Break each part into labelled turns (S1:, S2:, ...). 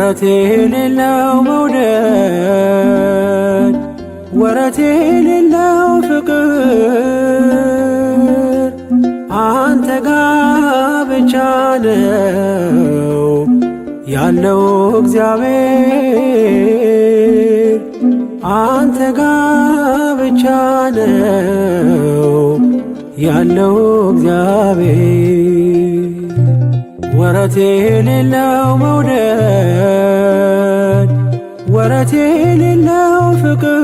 S1: ወረት የሌለው መውደድ ወረት የሌለው ፍቅር አንተ ጋ ብቻ ነው ያለው እግዚአብሔር አንተ ጋ ብቻ ነው ያለው እግዚአብሔር ወረት የሌለው መውደድ ወረት የሌለው ፍቅር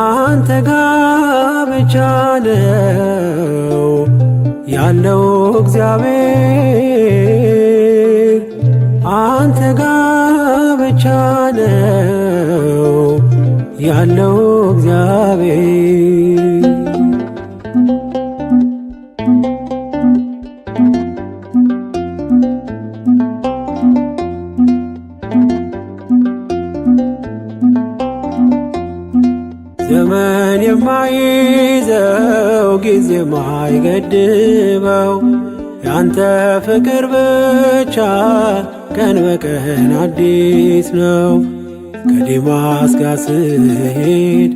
S1: አንተ ጋ ብቻ ነው ያለው እግዚአብሔር አንተ ጋ ብቻ ነው ያለው እግዚአብሔር ዘመን የማይዘው ጊዜ የማይገድበው ያንተ ፍቅር ብቻ ቀን በቀን አዲስ ነው። ከዴማስ ጋር ስሄድ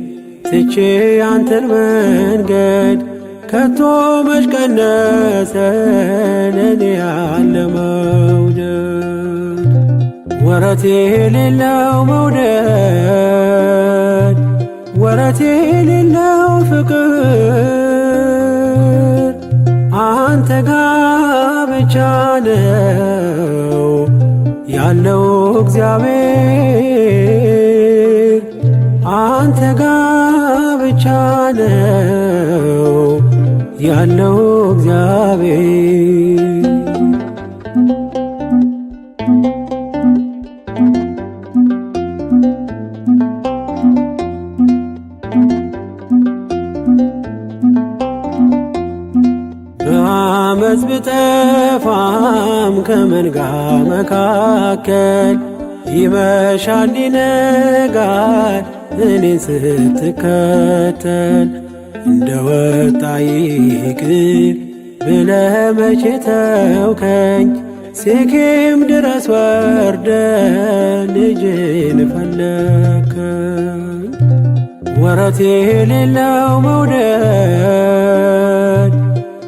S1: ትቼ ያንተን መንገድ ከቶ መች ቀነሰ ለኔ ያለ መውደድ ወረት የሌለው መውደድ ወረት የሌለው ፍቅር አንተ ጋ ብቻ ነው ያለው እግዚአብሔር አንተ ጋ ብቻ ነው ያለው እግዚአብሔር በአመፅ ብጠፋም ከመንጋ መካከል ይመሻል ይነጋል እኔን ስትከተል እንደ ወጣ ይቅር ብለህ መቼ ተውከኝ ሴኬም ድረስ ወርደ ልጅን ፈለከኝ ወረት የሌለው መውደድ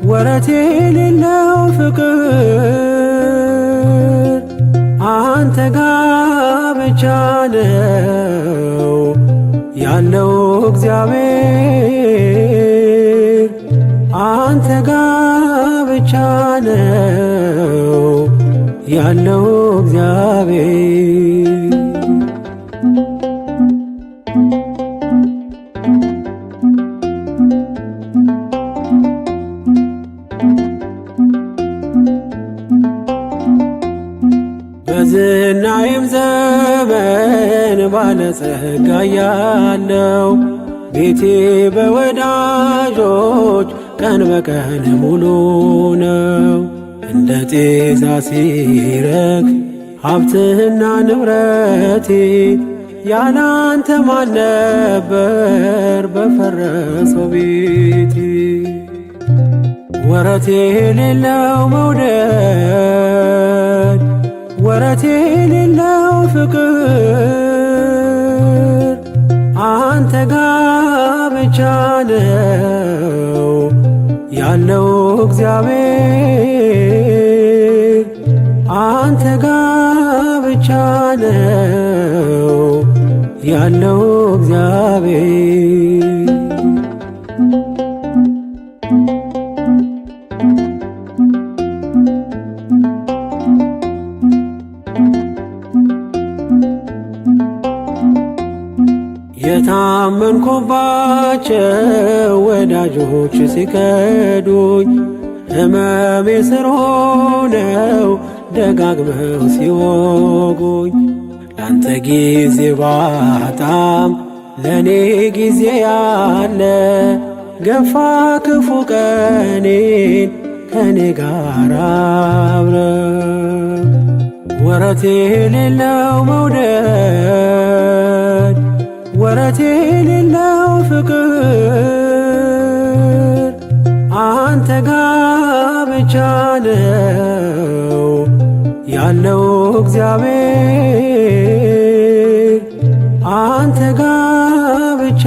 S1: ወረት የሌለው ፍቅር አንተ ጋ ብቻ ነው ያለው እግዚአብሔር አንተ ጋ ብቻ ነው ያለው እግዚአብሔር በዝናዬም ዘመን ባለጸጋ ያለው ቤቴ በወዳጆች ቀን በቀን ሙሉ ነው። እንደ ጤዛ ሲረግፍ ሀብትና ንብረቴ ያላንተ ማን ነበር በፈረሰው ቤቴ ወረት የሌለው መውደድ ወረት የሌለው ፍቅር አንተ ጋ ብቻ ነው ያለው እግዚአብሔር አንተ ጋ ብቻ ነው ያለው እግዚአብሔር የታመንኩባቸው ወዳጆች ሲከዱኝ ሕመሜ ስር ሆነው ደጋግመው ሲወጉኝ ላንተ ጊዜ ባጣም ለኔ ጊዜ ያለ ገፋ ክፉ ቀኔን ከኔ ጋር አብረ ወረት የሌለው መውደድ ወረት የሌለው ፍቅር አንተ ጋ ብቻ ነው ያለው እግዚአብሔር አንተ ጋ ብቻ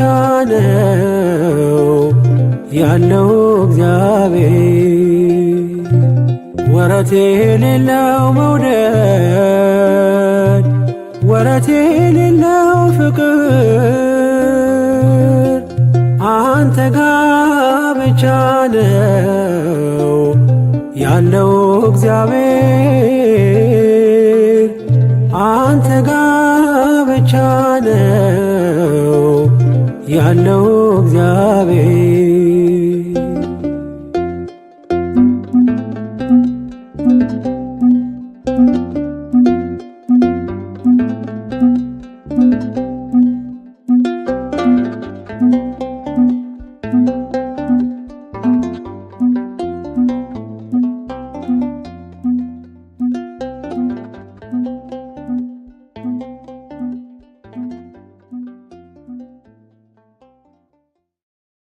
S1: ነው ያለው እግዚአብሔር። ወረት የሌለው መውደድ ወረት የሌለው ፍቅር አንተ ጋ ብቻ ነው ያለው እግዚአብሔር አንተ ጋ ብቻ ነው ያለው እግዚአብሔር።